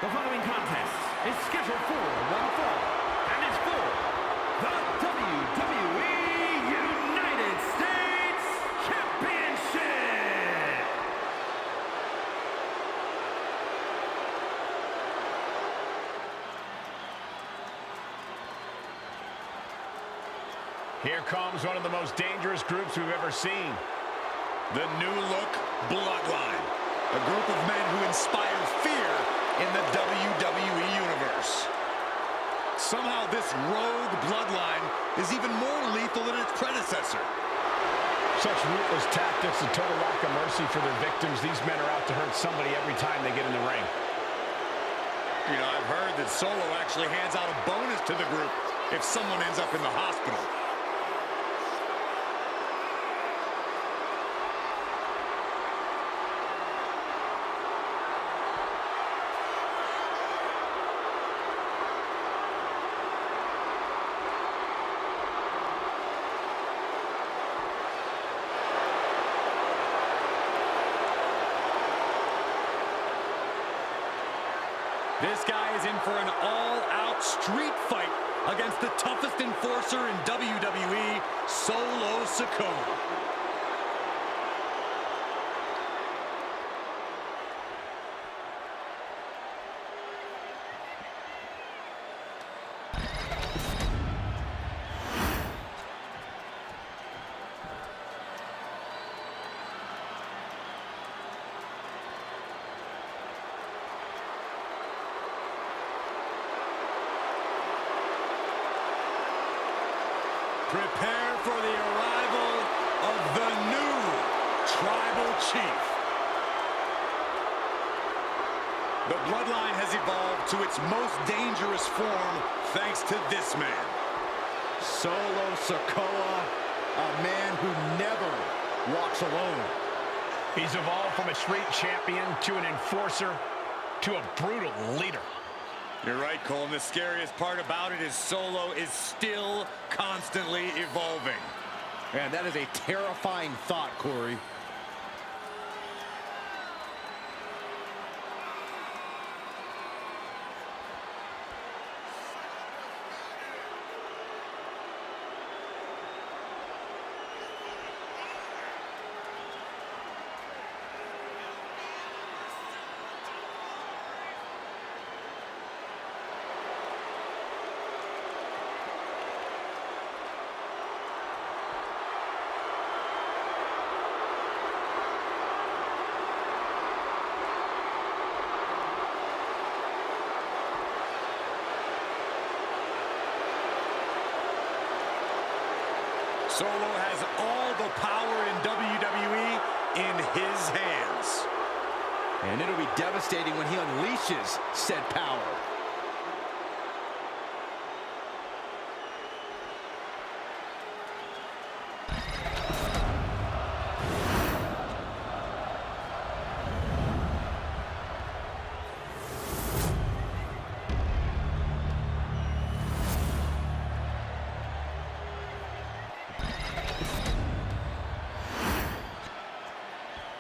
The following contest is scheduled for one fall and is for the WWE United States Championship. Here comes one of the most dangerous groups we've ever seen. The new look Bloodline. A group of men who inspire fear in the WWE Universe. Somehow this rogue Bloodline is even more lethal than its predecessor. Such ruthless tactics and total lack of mercy for their victims. These men are out to hurt somebody every time they get in the ring. You know, I've heard that Solo actually hands out a bonus to the group if someone ends up in the hospital. This guy is in for an all-out street fight against the toughest enforcer in WWE, Solo Sikoa. Prepare for the arrival of the new Tribal Chief. The Bloodline has evolved to its most dangerous form thanks to this man. Solo Sikoa, a man who never walks alone. He's evolved from a street champion to an enforcer to a brutal leader. You're right, Cole, and the scariest part about it is Solo is still constantly evolving. Man, that is a terrifying thought, Corey. Solo has all the power in WWE in his hands. And it'll be devastating when he unleashes said power.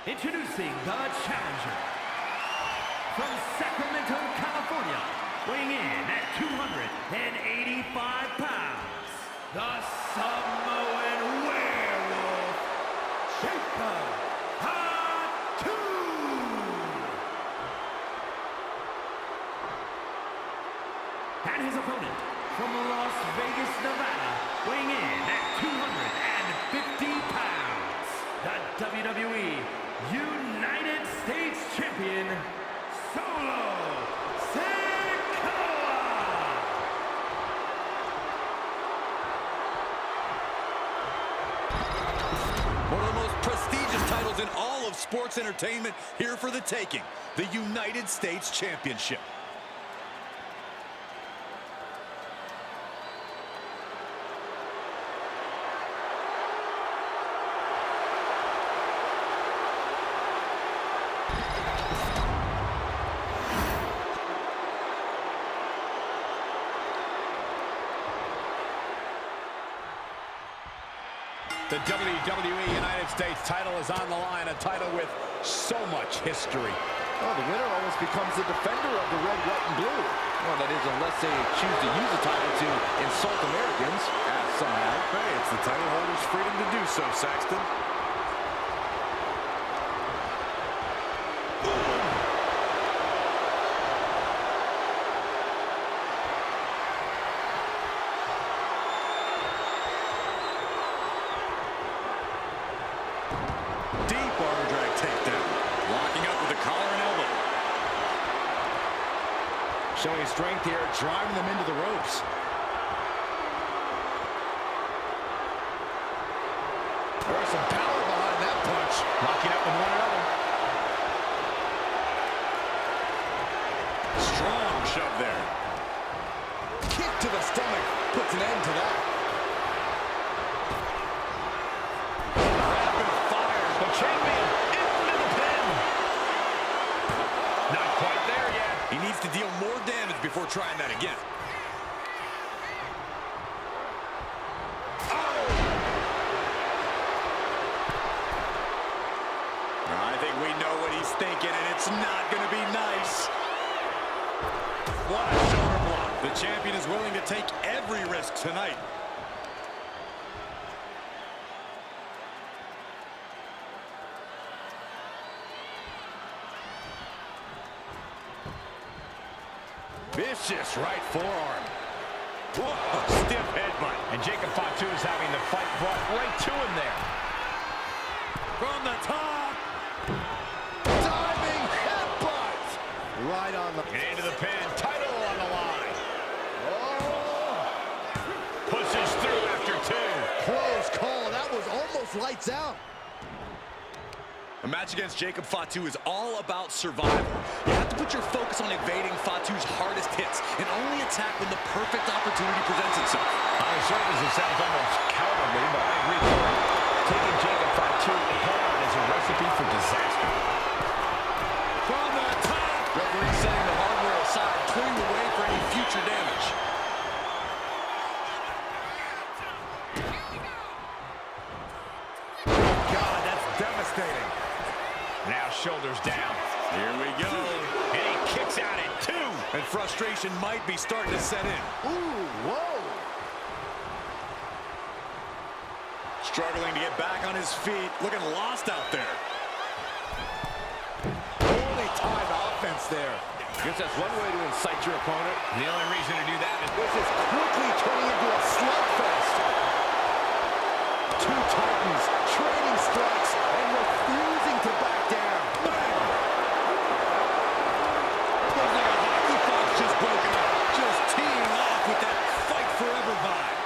Introducing the challenger from Sacramento, California, weighing in at 285 pounds, the Samoan Werewolf, Jacob Hatu. And his opponent from Las Vegas, Nevada, weighing in at 250 pounds, the WWE United States Champion, Solo Sikoa. One of the most prestigious titles in all of sports entertainment, here for the taking, the United States Championship. The WWE United States title is on the line, a title with so much history. Oh, the winner almost becomes the defender of the red, white, and blue. Well, that is unless they choose to use the title to insult Americans, as some have. Hey, it's the title holder's freedom to do so, Saxton. Deep arm drag takedown. Locking up with the collar and elbow. Showing strength here, driving them into the ropes. There's some power behind that punch. Locking up with one another. Strong shove there. Kick to the stomach puts an end to that. Rapid fire. The champion into the pin. Not quite there yet. He needs to deal more damage before trying that again. I think we know what he's thinking, and it's not going to be nice. What a shoulder block. The champion is willing to take every risk tonight. Vicious right forearm. Whoa, stiff headbutt. And Jacob Fatu is having the fight brought right to him there. From the top. Diving headbutt. Right on the... And into the pin. Title on the line. Oh! Pushes through after two. Close call. That was almost lights out. A match against Jacob Fatu is all about survival. You have to put your focus on evading Fatu's hardest hits and only attack when the perfect opportunity presents itself. On the surface, it sounds almost cowardly, but I agree with you. Taking Jacob Fatu head on is a recipe for disaster. From the top. Referee setting the hardware aside, clearing the way for any future damage. God, that's devastating. Now shoulders down. Here we go. And he kicks out at two. And frustration might be starting to set in. Ooh, whoa. Struggling to get back on his feet. Looking lost out there. Poorly timed offense there. Guess that's one way to incite your opponent. The only reason to do that is This is quickly turning into a slugfest. Two titans trading strikes and refusing to back down. Bang! Looks like a hockey puck's just broken up. Just teeing off with that fight forever vibe.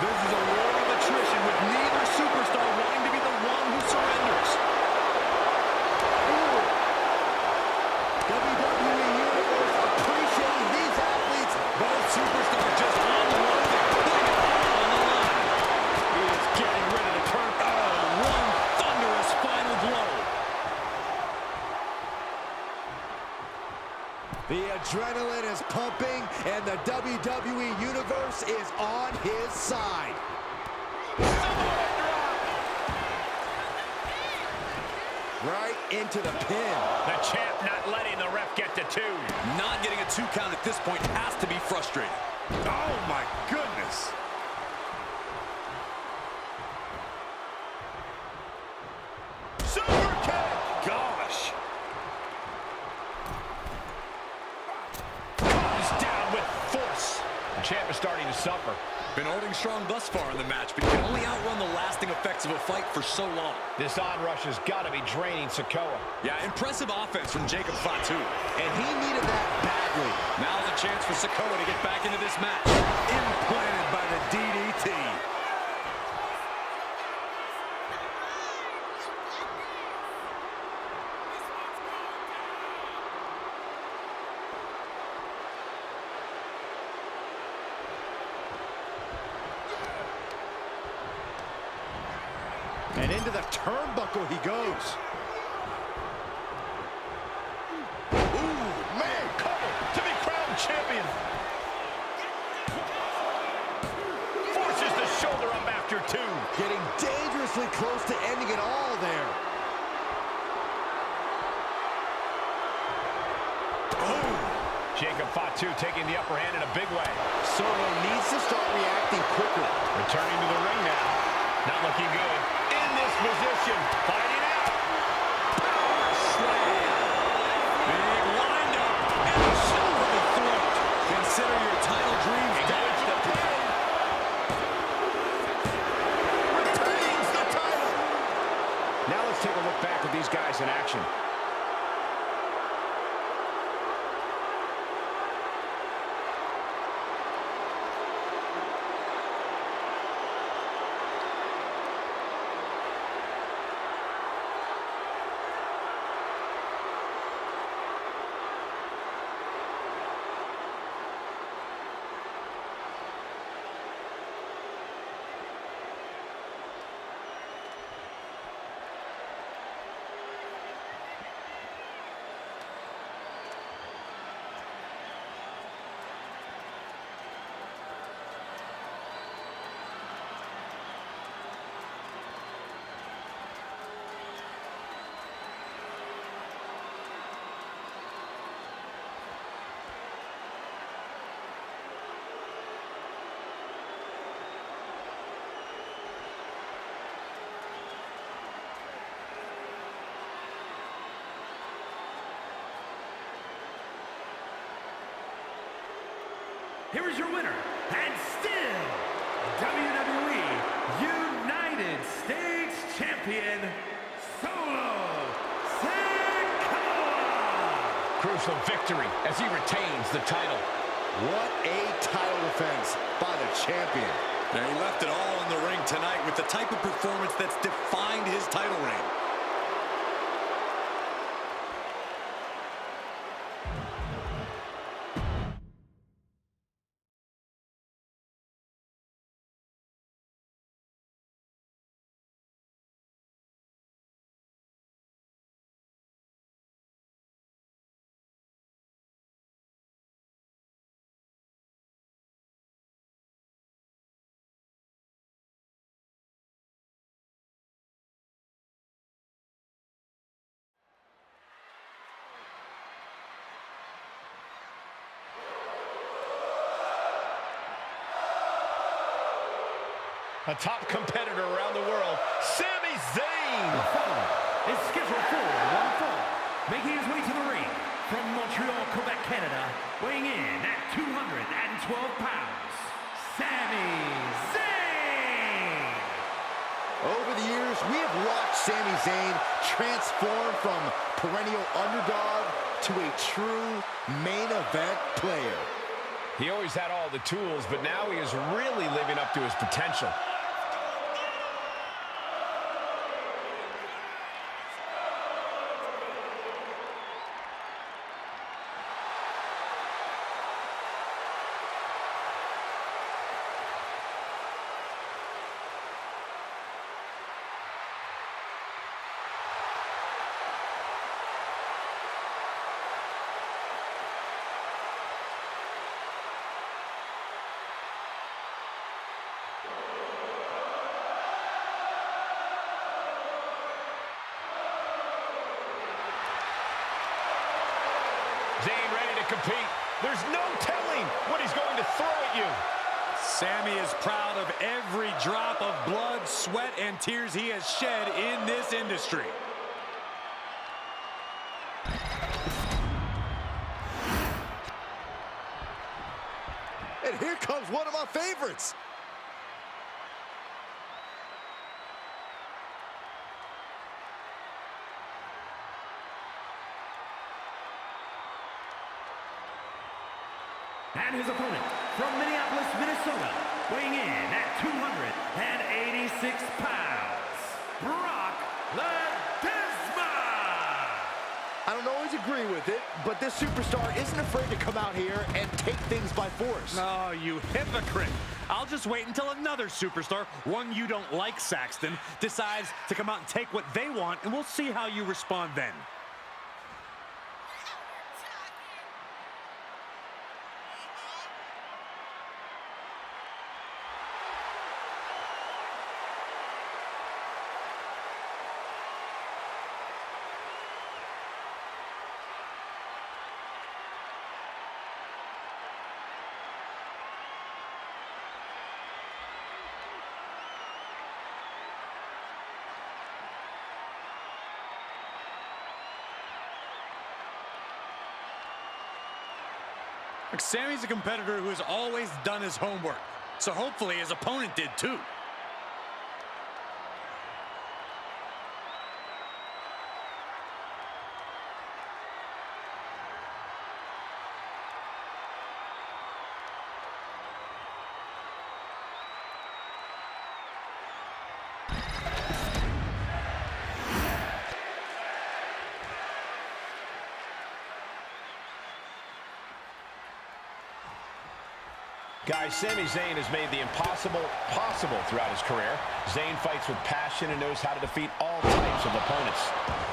This is a war of attrition with neither superstar wanting to be the one who surrenders. WWE Universe appreciating these athletes. Both superstars just unloading. Putting it all on the line. He is getting ready to turn. Oh, one thunderous final blow. The adrenaline is pumping, and the WWE Universe is on his side. Right into the pin. the champ not letting the ref get to two. Not getting a 2 count at this point has to be frustrating. Oh, my goodness. Super kick! Gosh! Comes down with force. The champ is starting to suffer. Been holding strong thus far in the match, but he can only outrun the lasting effects of a fight for so long. This onrush has got to be draining Sikoa. Yeah, impressive offense from Jacob Fatu. And he needed that badly. Now's a chance for Sikoa to get back into this match. Implanted by the DDT. And into the turnbuckle he goes. Ooh, man, cover to be crowned champion. Forces the shoulder up after two. Getting dangerously close to ending it all there. Jacob Fatu taking the upper hand in a big way. Solo needs to start reacting quicker. Returning to the ring now. Not looking good. In this position. Fighting out. Power slam. Big windup. And a shot to the throat. Consider your title dreams dashed at the pin. Retains the title. Now let's take a look back at these guys in action. Here is your winner, and still WWE United States Champion, Solo Sikoa! Crucial victory as he retains the title. What a title defense by the champion. Now, he left it all in the ring tonight with the type of performance that's defined his title reign. A top competitor around the world, Sami Zayn. The following is scheduled for one fall, making his way to the ring from Montreal, Quebec, Canada, weighing in at 212 pounds, Sami Zayn. Over the years, we have watched Sami Zayn transform from perennial underdog to a true main event player. He always had all the tools, but now he is really living up to his potential. Zayn ready to compete. There's no telling what he's going to throw at you. Sami is proud of every drop of blood, sweat, and tears he has shed in this industry. And here comes one of my favorites. And his opponent from Minneapolis, Minnesota, weighing in at 286 pounds, Brock Lesnar. I don't always agree with it, but this superstar isn't afraid to come out here and take things by force. Oh, you hypocrite. I'll just wait until another superstar, one you don't like, Saxton, decides to come out and take what they want, and we'll see how you respond then. Look, Sami's a competitor who has always done his homework, so hopefully his opponent did too. Guys, Sami Zayn has made the impossible possible throughout his career. Zayn fights with passion and knows how to defeat all types of opponents.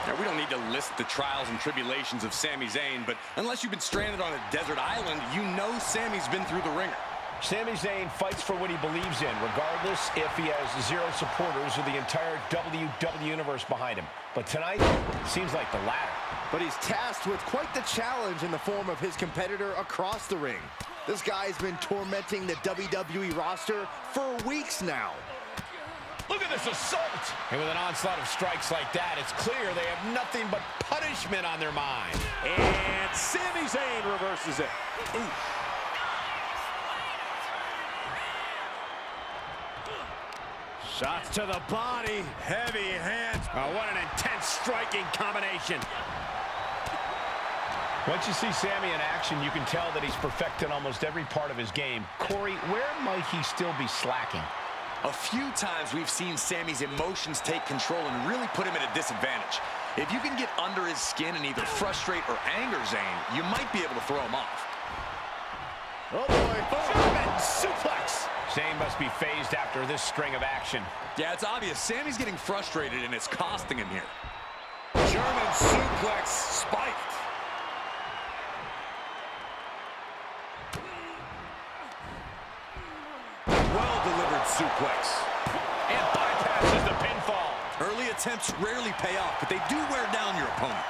Now, we don't need to list the trials and tribulations of Sami Zayn, but unless you've been stranded on a desert island, you know Sami's been through the ringer. Sami Zayn fights for what he believes in, regardless if he has zero supporters or the entire WWE Universe behind him. But tonight, seems like the latter. But he's tasked with quite the challenge in the form of his competitor across the ring. This guy's been tormenting the WWE roster for weeks now. Look at this assault! And with an onslaught of strikes like that, it's clear they have nothing but punishment on their mind. And Sami Zayn reverses it. Ooh. Shots to the body. Heavy hands. Oh, what an intense striking combination. Once you see Sami in action, you can tell that he's perfected almost every part of his game. Corey, where might he still be slacking? A few times we've seen Sami's emotions take control and really put him at a disadvantage. If you can get under his skin and either frustrate or anger Zayn, you might be able to throw him off. Oh boy, German suplex. Zayn must be phased after this string of action. Yeah, it's obvious. Sami's getting frustrated and it's costing him here. German suplex spiked. Well-delivered suplex. And bypasses the pinfall. Early attempts rarely pay off, but they do wear down your opponent.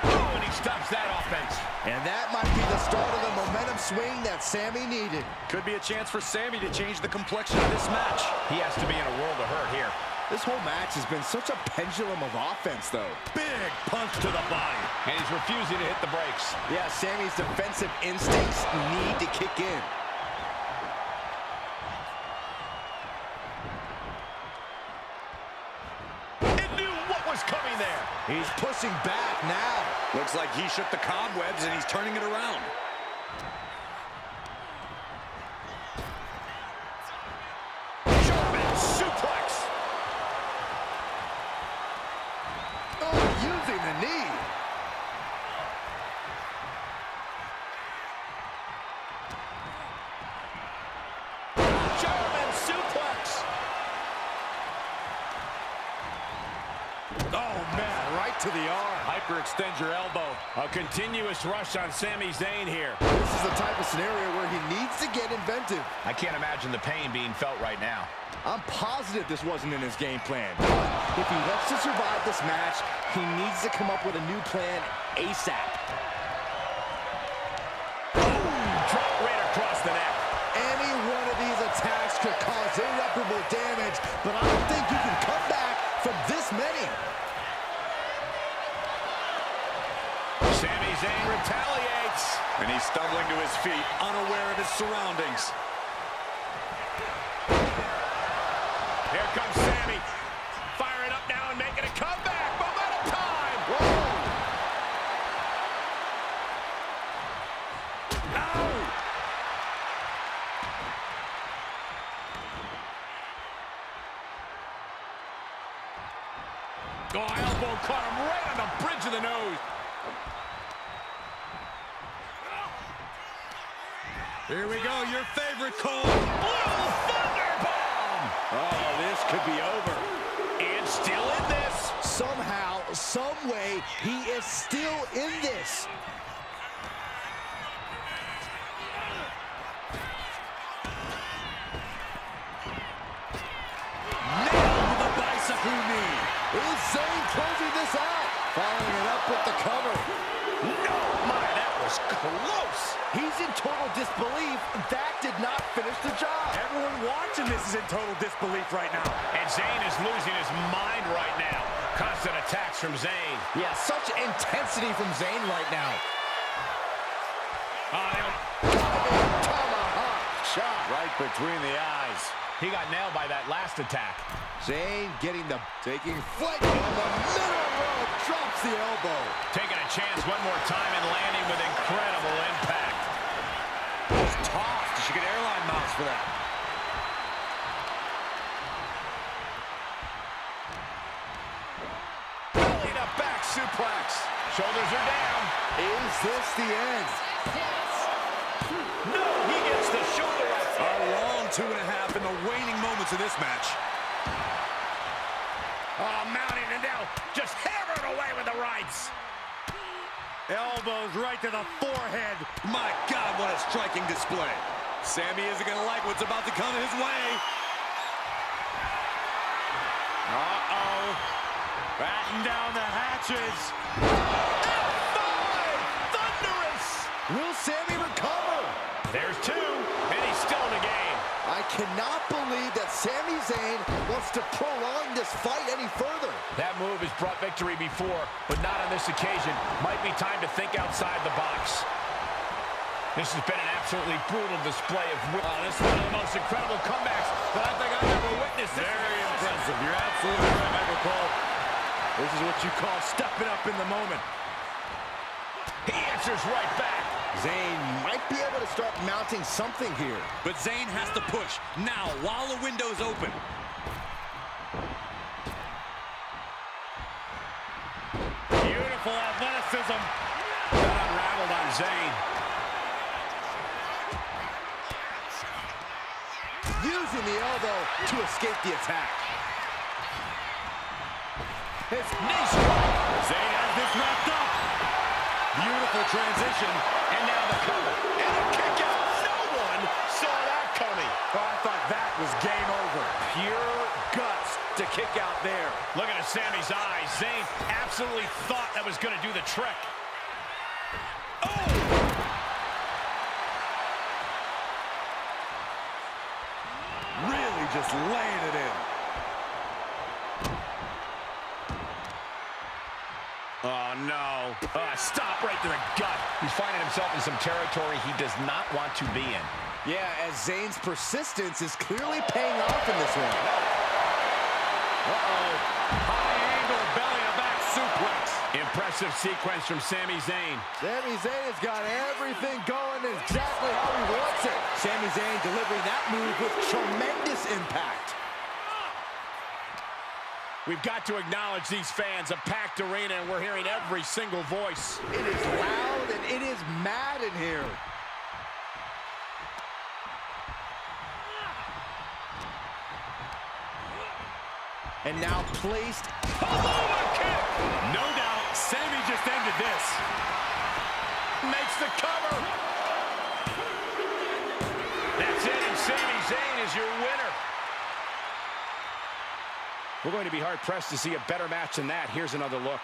Oh, and he stops that offense. And that might be the start of the momentum swing that Sami needed. Could be a chance for Sami to change the complexion of this match. He has to be in a world of hurt here. This whole match has been such a pendulum of offense, though. Big punch to the body. And he's refusing to hit the brakes. Yeah, Sami's defensive instincts need to kick in. Coming there. He's pushing back now. Looks like he shook the cobwebs and he's turning it around. German suplex. Oh, using the knee. German suplex. Oh, man, right to the arm. Hyperextend your elbow. A continuous rush on Sami Zayn here. This is the type of scenario where he needs to get inventive. I can't imagine the pain being felt right now. I'm positive this wasn't in his game plan. But if he wants to survive this match, he needs to come up with a new plan ASAP. Drop right across the neck. Any one of these attacks could cause irreparable damage, but I don't think you can come back from this many. Sami Zayn retaliates. And he's stumbling to his feet, unaware of his surroundings. Here comes Sami. Firing up now and making a comeback. Momentum time. Whoa. Ow. Oh, elbow caught him right on the bridge of the nose. Here we go, your favorite call. Blue Thunderbomb. Oh, this could be over. And still in this. Somehow, some way, he is still in this. Nailed with a bicycle knee. Is Zayn closing this out? Following it up with the cover. No, my, that was close. He's in total disbelief. That did not finish the job. Everyone watching this is in total disbelief right now. And Zayn is losing his mind right now. Constant attacks from Zayn. Yeah, such intensity from Zayn right now. Tomahawk shot. Right between the eyes. He got nailed by that last attack. Zayn taking flight on the middle rope, drops the elbow. Taking a chance one more time and landing with incredible impact. Was tossed. You should get airline miles for that. Belly to back suplex. Shoulders are down. Is this the end? No, he gets the shoulder up. A long 2.5 in the waning moments of this match. Oh, mounting and now just hammered away with the rights. Elbows right to the forehead. My God, what a striking display. Sami isn't going to like what's about to come his way. Uh-oh. Batten down the hatches. F5! Thunderous! Will Sami recover? There's two, and he's still in the game. I cannot believe that Sami Zayn wants to prolong this fight any further. That move has brought victory before, but not on this occasion. Might be time to think outside the box. This has been an absolutely brutal display of will. This is one of the most incredible comebacks that I think I've ever witnessed. Very impressive. You're absolutely right, Michael Cole. This is what you call stepping up in the moment. He answers right back. Zayn might be able to start mounting something here. But Zayn has to push now while the window's open. Beautiful athleticism. Got unraveled on Zayn. Using the elbow to escape the attack. His knee strike. Zayn has this wrapped up. Beautiful transition. And now the cover. And a kick out. No one saw that coming. Oh, I thought that was game over. Pure guts to kick out there. Look at Sami's eyes. Zayn absolutely thought that was going to do the trick. Oh! Really just laying it in. Oh, no. Stop right to the gut. He's finding himself in some territory he does not want to be in. Yeah, as Zayn's persistence is clearly paying off in this one. Uh-oh. High angle belly-to-back suplex. Impressive sequence from Sami Zayn. Sami Zayn has got everything going exactly how he wants it. Sami Zayn delivering that move with tremendous impact. We've got to acknowledge these fans, a packed arena, and we're hearing every single voice. It is loud and it is mad in here. And now placed. Oh, kick! No doubt, Sami just ended this. Makes the cover. That's it, and Sami Zayn is your winner. We're going to be hard-pressed to see a better match than that. Here's another look.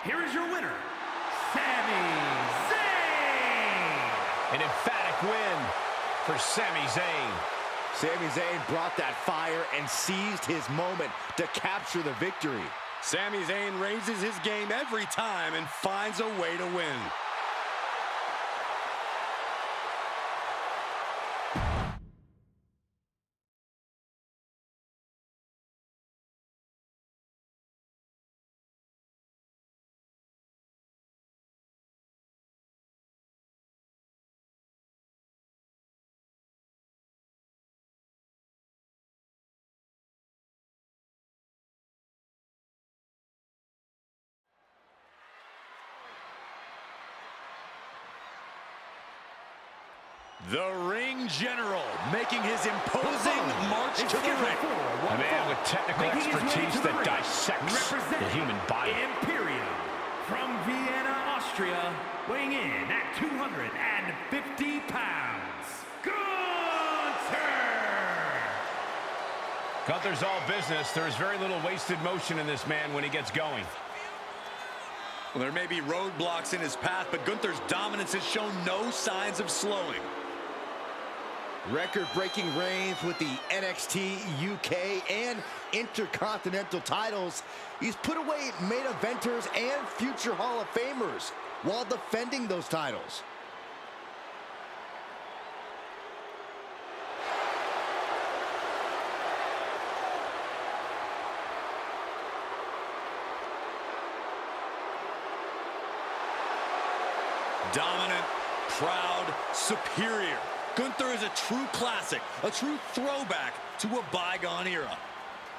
Here is your winner, Sami Zayn! An emphatic win for Sami Zayn. Sami Zayn brought that fire and seized his moment to capture the victory. Sami Zayn raises his game every time and finds a way to win. The ring general making his imposing march to the ring. A man with technical expertise that dissects the human body. Imperium from Vienna, Austria, weighing in at 250 pounds, Gunther! Gunther's all business. There is very little wasted motion in this man when he gets going. Well, there may be roadblocks in his path, but Gunther's dominance has shown no signs of slowing. Record-breaking reigns with the NXT, UK, and Intercontinental titles. He's put away main eventers and future Hall of Famers while defending those titles. Dominant, proud, superior. Gunther is a true classic, a true throwback to a bygone era.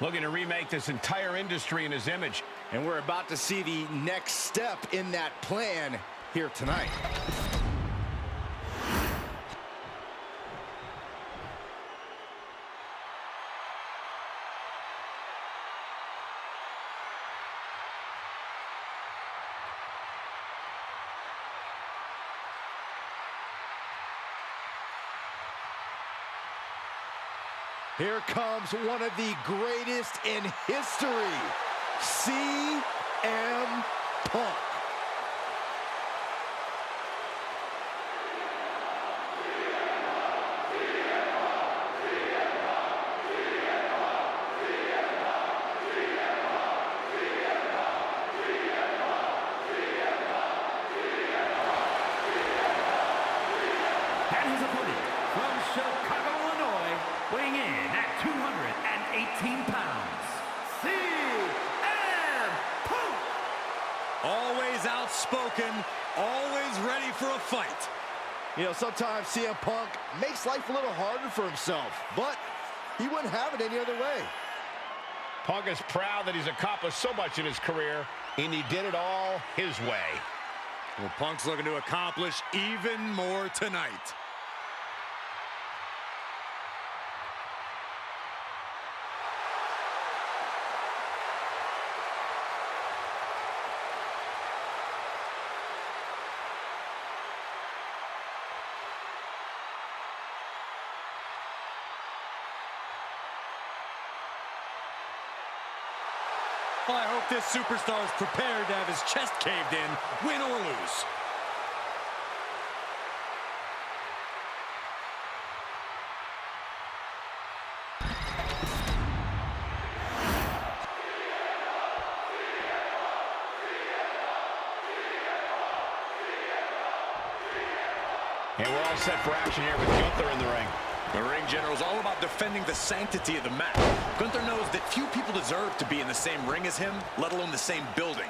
Looking to remake this entire industry in his image. And we're about to see the next step in that plan here tonight. Here comes one of the greatest in history, CM Punk. And his opponent from Chicago, Illinois, weighing in at 218 pounds, CM Punk! Always outspoken, always ready for a fight. You know, sometimes CM Punk makes life a little harder for himself, but he wouldn't have it any other way. Punk is proud that he's accomplished so much in his career, and he did it all his way. Well, Punk's looking to accomplish even more tonight. Well, I hope this superstar is prepared to have his chest caved in, win or lose. And we're all set for action here with Gunther in the ring. The ring general is all about defending the sanctity of the match. Gunther knows that few people deserve to be in the same ring as him, let alone the same building.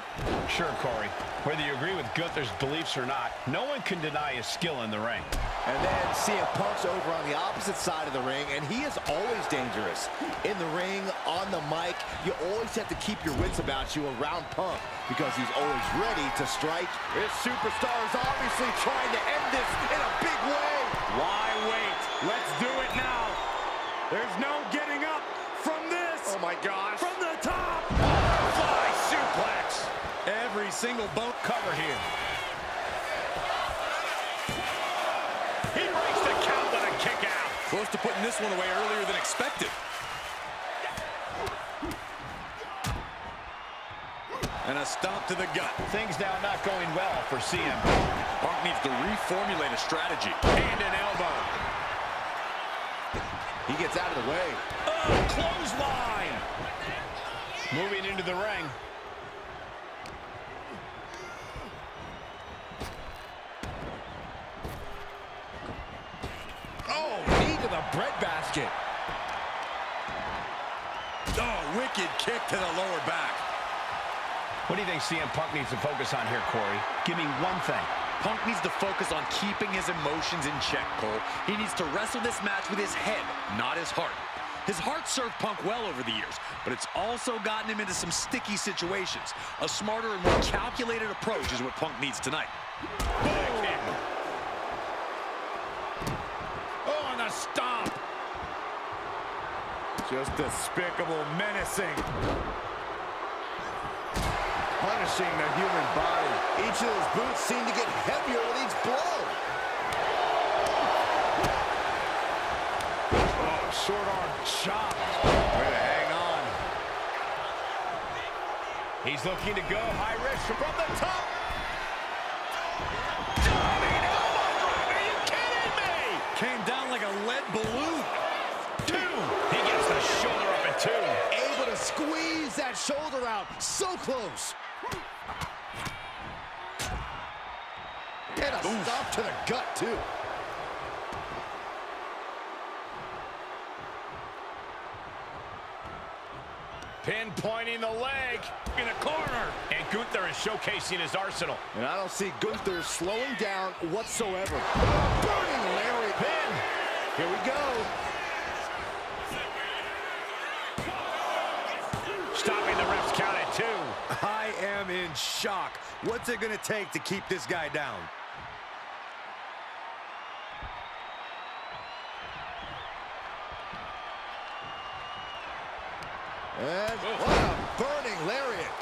Sure, Corey. Whether you agree with Gunther's beliefs or not, no one can deny his skill in the ring. And then CM Punk's over on the opposite side of the ring, and he is always dangerous. In the ring, on the mic, you always have to keep your wits about you around Punk because he's always ready to strike. This superstar is obviously trying to end this in a big way. Why wait? Let's do it now. There's no getting up from this. Oh my gosh. From the top. Fly suplex. Every single bone Cover here. He breaks the count with a kick out. close to putting this one away earlier than expected. And a stomp to the gut. Things now not going well for CM. Punk needs to reformulate a strategy. And an elbow. He gets out of the way. Oh, clothesline. Moving into the ring. Oh, knee to the breadbasket. Oh, wicked kick to the lower back. What do you think CM Punk needs to focus on here, Corey? Give me one thing. Punk needs to focus on keeping his emotions in check, Cole. He needs to wrestle this match with his head, not his heart. His heart served Punk well over the years, but it's also gotten him into some sticky situations. A smarter and more calculated approach is what Punk needs tonight. stomp. Just despicable, menacing. Punishing the human body. Each of those boots seem to get heavier with each blow. Oh, short arm chop. Way to hang on. He's looking to go high risk from the top. Came down like a lead balloon. 2. He gets the shoulder up at 2. Able to squeeze that shoulder out. So close. And a stop to the gut, too. Pinpointing the leg in the corner. And Gunther is showcasing his arsenal. And I don't see Gunther slowing down whatsoever. Burning Larry pin. Here we go. Stopping the ref's count at 2. I am in shock. What's it going to take to keep this guy down? And what a burning lariat.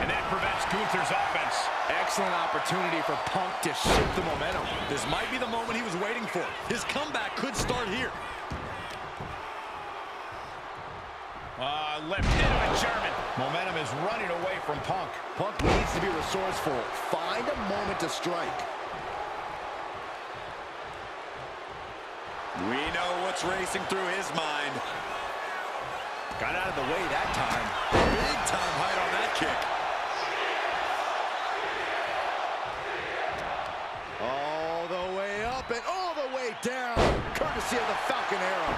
And that prevents Gunther's offense. Excellent opportunity for Punk to shift the momentum. This might be the moment he was waiting for. His comeback could start here. Left into a German. Momentum is running away from Punk. Punk needs to be resourceful. Find a moment to strike. We know what's racing through his mind. Got out of the way that time. Big time height on that kick. All the way up and all the way down. Courtesy of the Falcon Arrow.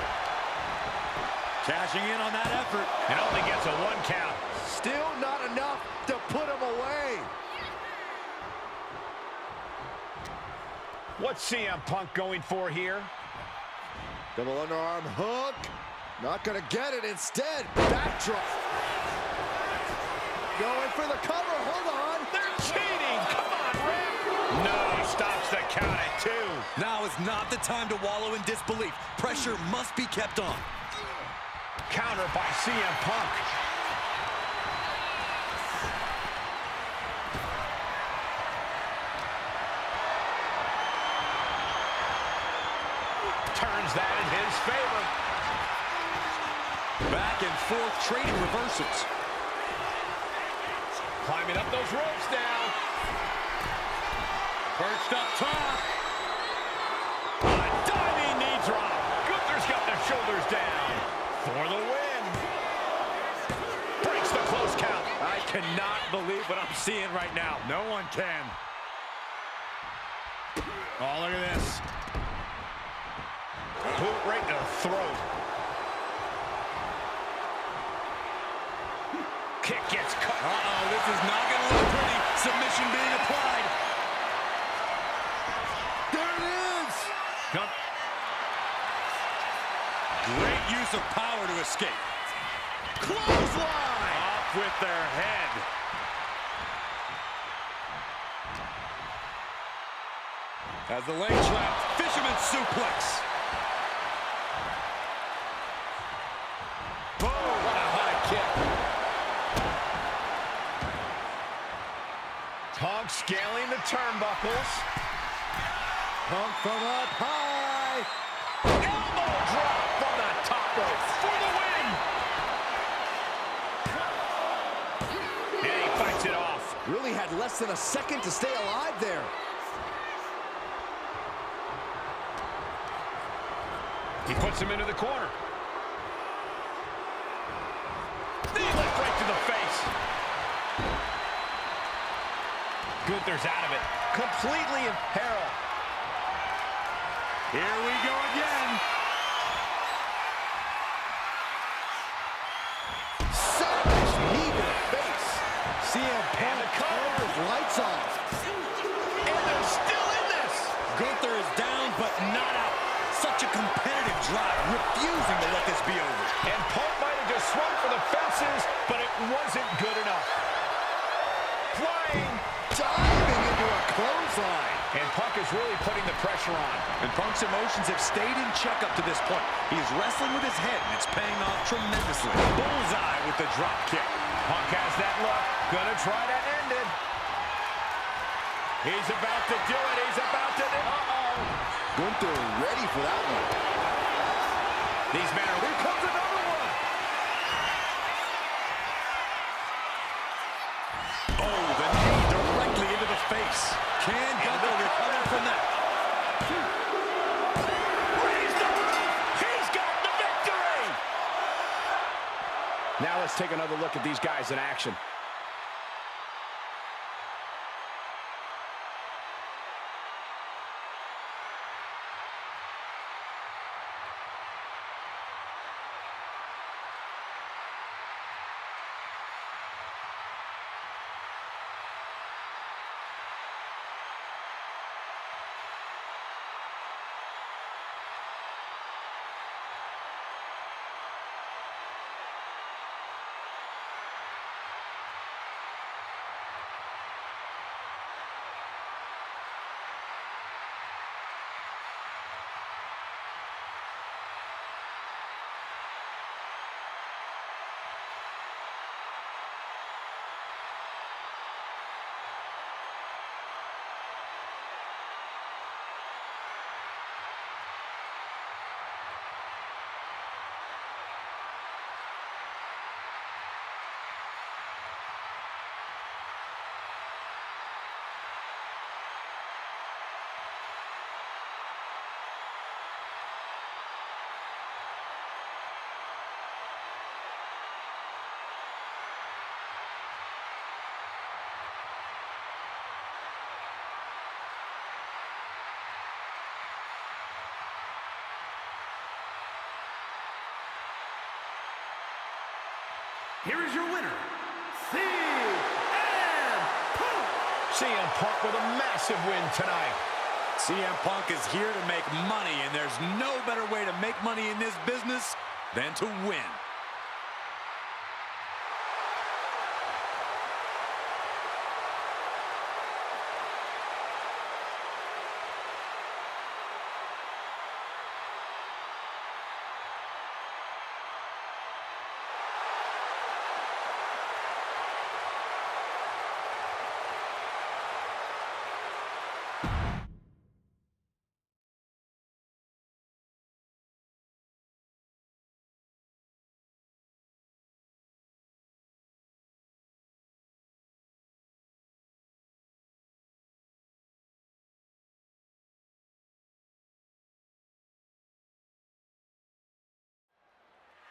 Cashing in on that effort. And only gets a 1 count. Still not enough to put him away. What's CM Punk going for here? Double underarm hook. Not gonna get it. Instead, backdrop. Going for the cover. Hold on. They're cheating. Come on, ref. No, stops the count at 2. Now is not the time to wallow in disbelief. Pressure must be kept on. Counter by CM Punk. Turns that in his favor. Back and forth trading reversals. Climbing up those ropes now. Perched up top. A diving knee drop. Gunther's got the shoulders down for the win. Breaks the close count. I cannot believe what I'm seeing right now. No one can. Oh, look at this. Boot right to the throat. Kick gets cut. Uh-oh, this is not going to look pretty. Submission being applied. There it is. Great use of power to escape. Clothesline. Off with their head. As the leg trap, fisherman suplex. Boom, what a high kick. Punk scaling the turnbuckles. Punk from up high. Elbow drop from the top rope for the win. And he fights it off. Really had less than a second to stay alive there. He puts him into the corner. Knee lift right to the face. Gunther's out of it. Completely in peril. Here we go again. Savage knee to the face. CM Punk covers lights off. And they're still in this. Gunther is down, but not out. Such a competitive drive, refusing to let this be over. And Punk might have just swung for the fences, but it wasn't good enough. Flying And Punk is really putting the pressure on. And Punk's emotions have stayed in check up to this point. He's wrestling with his head, and it's paying off tremendously. Bullseye with the drop kick. Punk has that look. Gonna try to end it. He's about to do it. He's about to do it. Uh-oh. Gunther ready for that one. These men are... Here comes another one. Oh, the knee directly into the face. Can Gunther recover from that? Raise the roof. He's got the victory. Now let's take another look at these guys in action. Here is your winner, CM Punk. CM Punk with a massive win tonight. CM Punk is here to make money, and there's no better way to make money in this business than to win.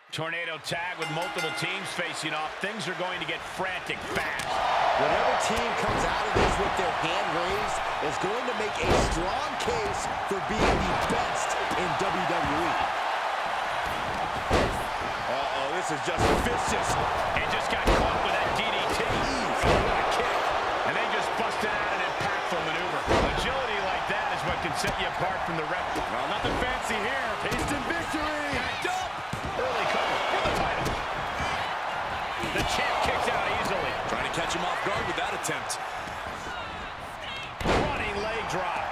Tornado tag with multiple teams facing off. Things are going to get frantic fast. Whatever team comes out of this with their hand raised is going to make a strong case for being the best in WWE. Uh-oh, this is just vicious. And just got caught with that DDT. Oh, what a kick. And they just busted out an impactful maneuver. Agility like that is what can set you apart from the rest. Well, nothing fancy here. Instant victory. Backed up. Early cover for the title. The champ kicks out easily. Trying to catch him off guard with that attempt. Running leg drop.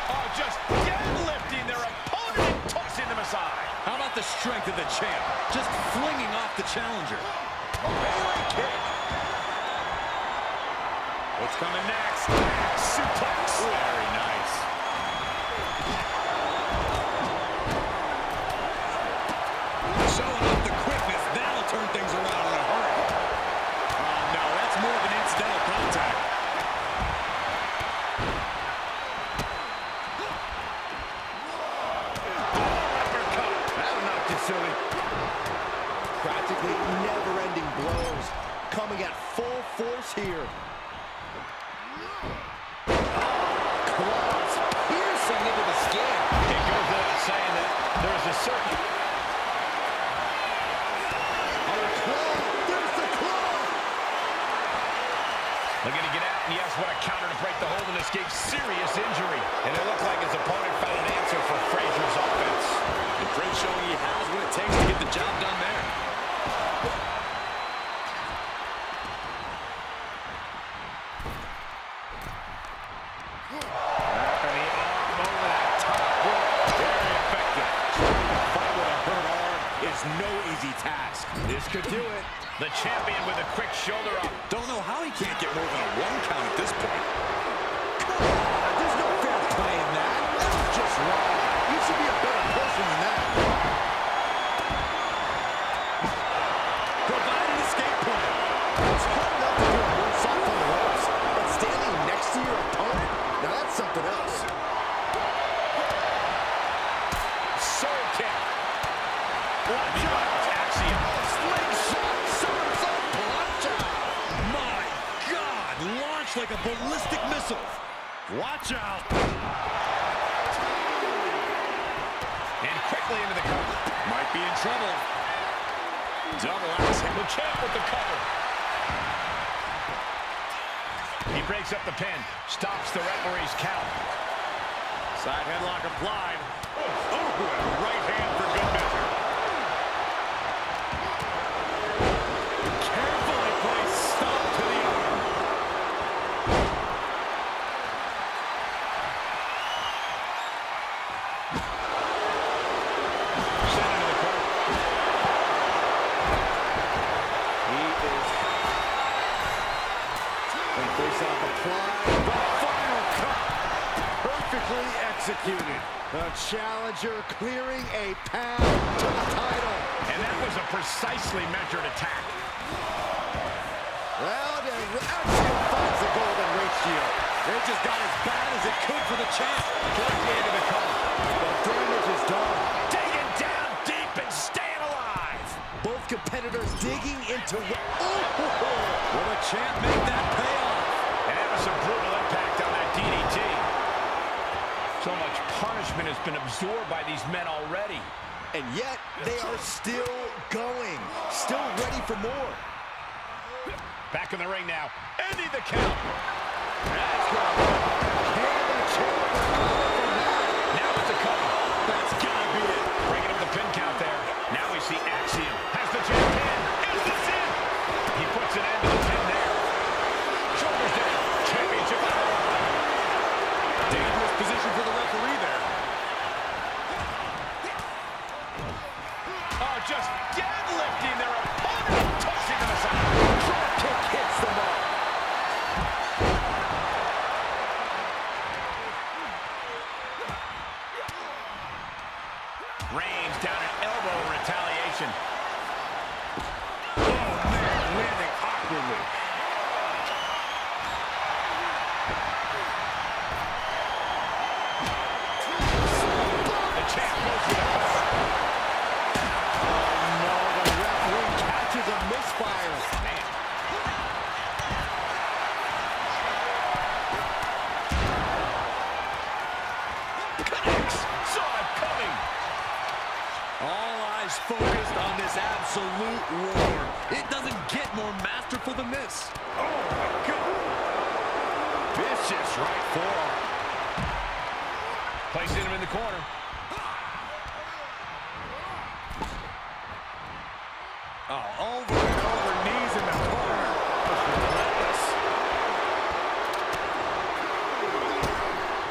Oh, just deadlifting their opponent and tossing them aside. How about the strength of the champ? Just flinging off the challenger. Melee kick. What's coming next? Suplex. Very nice. Showing off the quickness. That'll turn things around in a hurry. Oh, no, that's more than incidental contact. Uppercut. That'll knock you silly. Practically never-ending blows coming at full force here. Claws piercing into the skin. It goes without saying that there's a certain... There's the claw! Looking to get out, and yes, what a counter to break the hold and escape serious injury. And it looked like his opponent found an answer for Frazier's offense. And Prince showing he has what it takes to get the job done there. could do it. The champion with a quick shoulder up. Don't know how he can't get more than a 1 count at this point. There's no fair play in that. That was just wrong. You should be a better person than that. Provided escape plan. It's hard enough to do a moonsault from the ropes, but standing next to your opponent, now that's something else. Sword kick. Watch out. Axiom. Slingshot. Somersault. Watch out. My God. Launched like a ballistic missile. Watch out. And quickly into the cover. Might be in trouble. Double axe. The champ with the cover. He breaks up the pin. Stops the referee's count. Side headlock applied. Oh, and right hand for good measure. Carefully placed stop to the arm. Sent into the corner. He is... And face off applied. The final cut. Perfectly executed. The challenger clearing a path to the title. And that was a precisely measured attack. Well, the Axiom finds the golden ratio. It just got as bad as it could for the champ. Directly into the cover. The damage is done. Digging down deep and staying alive. Both competitors digging into... Will the champ make that pay off? And that was some brutal impact on that DDT. So much punishment has been absorbed by these men already. And yet, they are still going. Still ready for more. Back in the ring now. Ending the count. That's good. Can the champ recover from that? Now it's a cover. That's gotta be it. Breaking up the pin count there. Now we see Axiom. Has the champ pin. Is this it? He puts an end to the pin there. Shoulders down. Championship on the line. Dangerous position for the referee there. Oh, just deadlifting their opponent. Tossing him aside. Drop kick hits the mark. Reigns down an elbow in retaliation. Oh, man, landing awkwardly. The champ goes for the cover. Oh, no, the referee catches a misfire. Man. Connects. Saw it coming. All eyes focused on this absolute war. It doesn't get more masterful than this. Oh, my God. Vicious right forearm. Placing him in the corner. Oh, over and over, knees in the corner. Just relentless.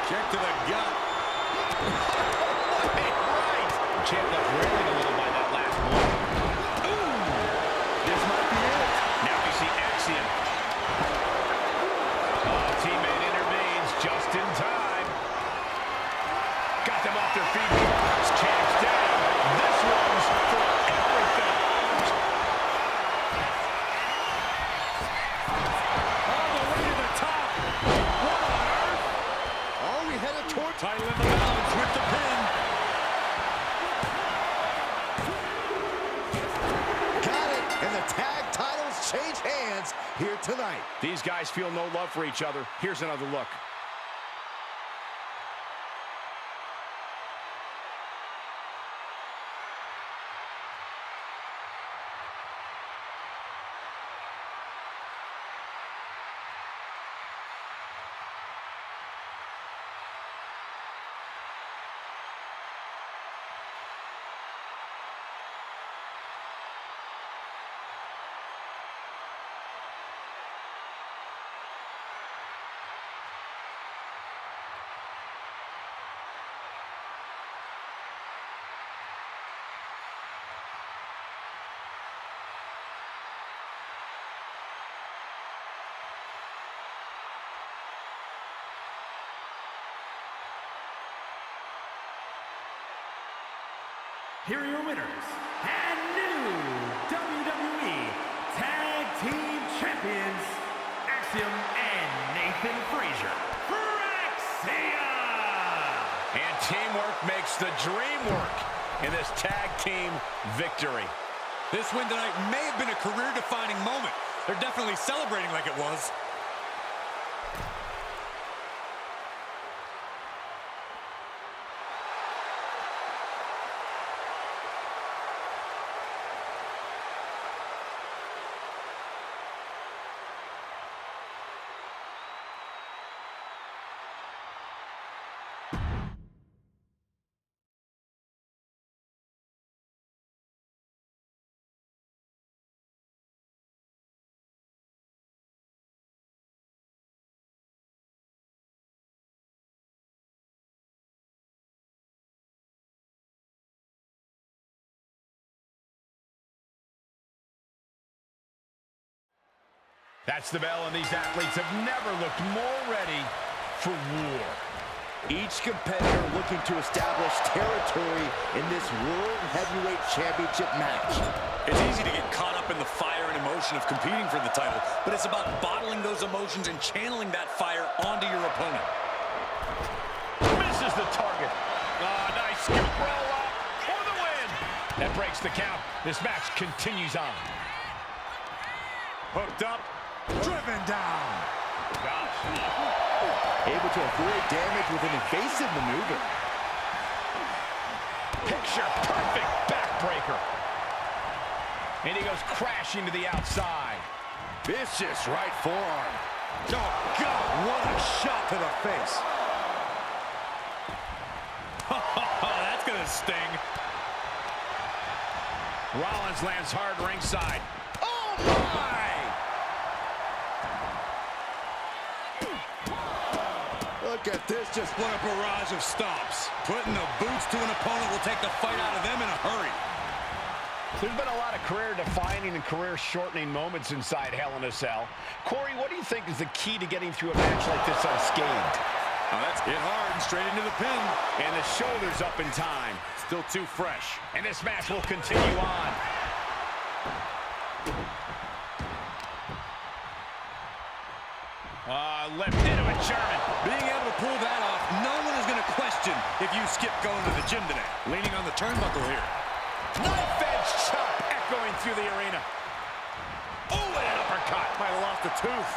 Kick to the gut. Right. The champ left reeling a little by that last blow. Ooh, this might be it. Now we see Axiom. Oh, teammate intervenes just in time. Got them off their feet. Champ's down. This one's for everything. All the way to the top. What on earth? Are we headed toward... Title in the balance with the pin. Got it. And the tag titles change hands here tonight. These guys feel no love for each other. Here's another look. here are your winners and new WWE Tag Team Champions, Axiom and Nathan Frazier. And teamwork makes the dream work in this tag team victory. This win tonight may have been a career-defining moment. They're definitely celebrating like it was. That's the bell, and these athletes have never looked more ready for war. Each competitor looking to establish territory in this World Heavyweight Championship match. It's easy to get caught up in the fire and emotion of competing for the title, but it's about bottling those emotions and channeling that fire onto your opponent. Misses the target. Oh, nice scoop roll up for the win. That breaks the count. This match continues on. Hooked up, driven down. Gosh. Able to avoid damage with an evasive maneuver. Picture perfect backbreaker. And he goes crashing to the outside. Vicious right forearm. Oh, God, what a shot to the face. That's going to sting. Rollins lands hard ringside. Oh, my! Look at this, just What a barrage of stomps. Putting the boots to an opponent will take the fight out of them in a hurry. There's been a lot of career-defining and career-shortening moments inside Hell in a Cell. Corey, what do you think is the key to getting through a match like this unscathed? Oh, that's hit hard and straight into the pin. And the shoulders up in time. Still too fresh. And this match will continue on. Left into a German. Being able to pull that off, no one is going to question if you skip going to the gym today. Leaning on the turnbuckle here. Knife edge chop echoing through the arena. Oh, and an uppercut. Might have lost a tooth.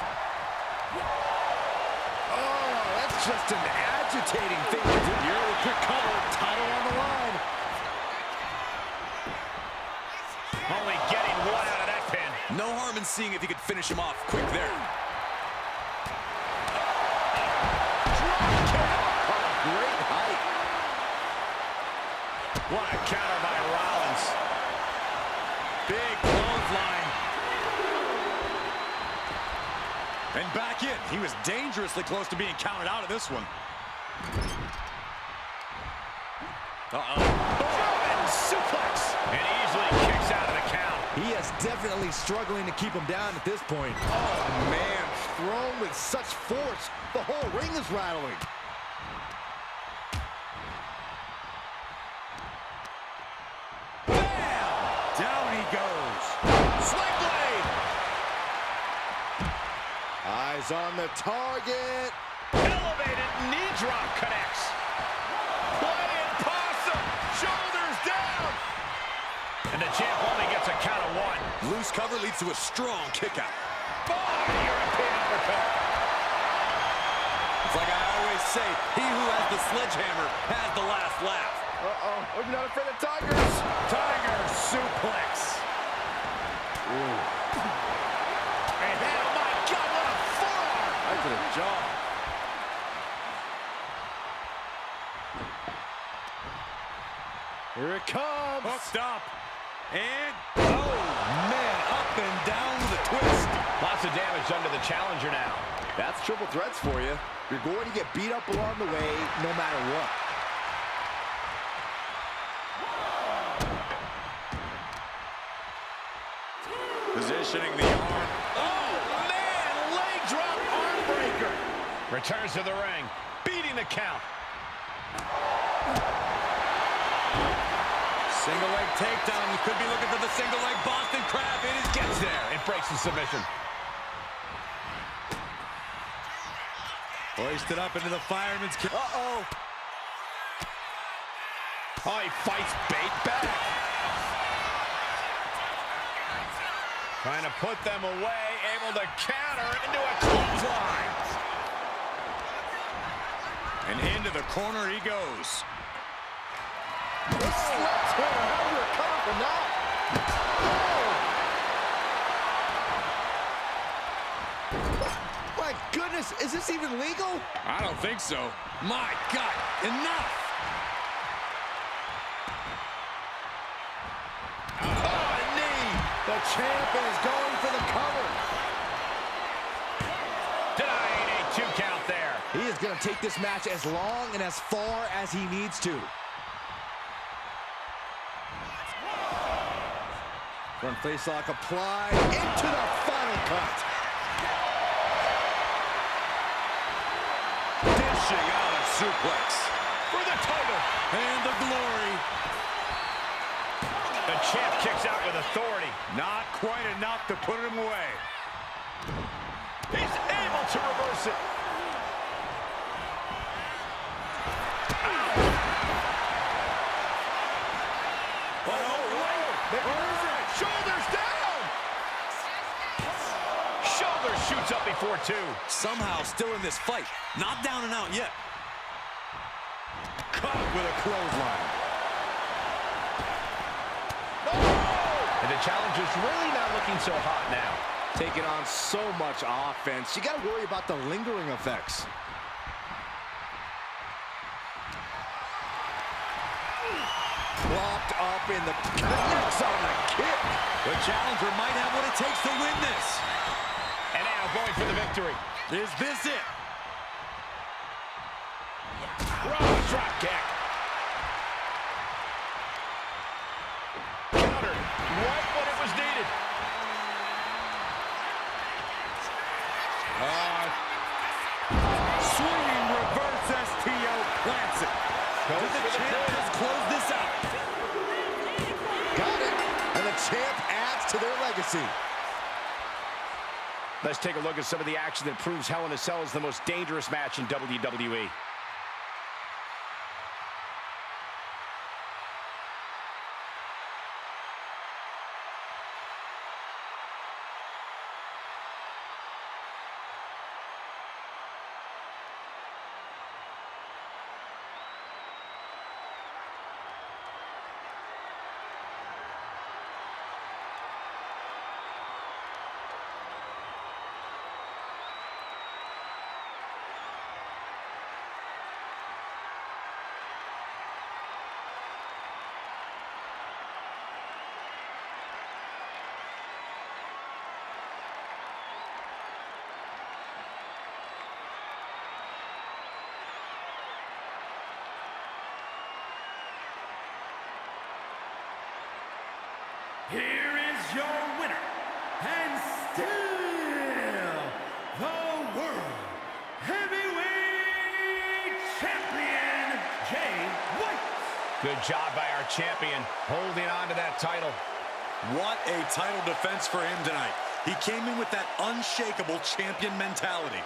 oh, that's just an agitating thing to do. Here with quick cover, title on the line. Only getting one out of that pin. No harm in seeing if you could finish him off quick there. Great height. What a counter by Rollins. Big clothesline. And back in. He was dangerously close to being counted out of this one. German suplex. And easily kicks out of the count. He is definitely struggling to keep him down at this point. Oh, man, thrown with such force, the whole ring is rattling. Down he goes. Sling blade. Eyes on the target. Elevated knee drop connects. Playing possum. Shoulders down. And the champ only gets a count of one. Loose cover leads to a strong kick out. European uppercut. It's like I always say, he who has the sledgehammer has the last laugh. Uh-oh, we're not afraid of tigers. Tiger suplex. Ooh. And then, oh my God, what a forearm. Right to the jaw. Here it comes. Hooked up. And, oh, man, up and down with a twist. Lots of damage done to the challenger now. That's triple threats for you. You're going to get beat up along the way no matter what. Positioning the arm. Oh, man, leg drop arm breaker. Returns to the ring, beating the count. Single leg takedown. You could be looking for the single leg Boston Crab. It is Gets there. It breaks the submission. hoisted up into the fireman's kick. Uh-oh. Oh, he fights bait back. Trying to put them away, able to counter into a clothesline. And into the corner he goes. Sledgehammer, how do you recover from that? Oh. My goodness, is this even legal? I don't think so. My God, enough! Oh, knee! The champ is going for the cover. Denying a 2 count there. He is going to take this match as long and as far as he needs to. Front face lock applied into the final cut. Dishing out a suplex. For the title. And the glory. The champ kicks out with authority. Not quite enough to put him away. He's able to reverse it. Shoulders down! Shoulder shoots up before 2. Somehow still in this fight. Not down and out yet. Caught with a clothesline. And the challenger's really not looking so hot now. Taking on so much offense. You got to worry about the lingering effects. Locked up in the connects on the kick. The challenger might have what it takes to win this. And now going for the victory. Is this it? Raw drop kick. Countered right when it was needed. Swinging reverse STO plants it. Does the champ just close this out? Got it. And the champ adds to their legacy. Let's take a look at some of the action that proves Hell in a Cell is the most dangerous match in WWE. Here is your winner, and still the World Heavyweight Champion, Jay White. Good job by our champion, holding on to that title. What a title defense for him tonight. He came in with that unshakable champion mentality.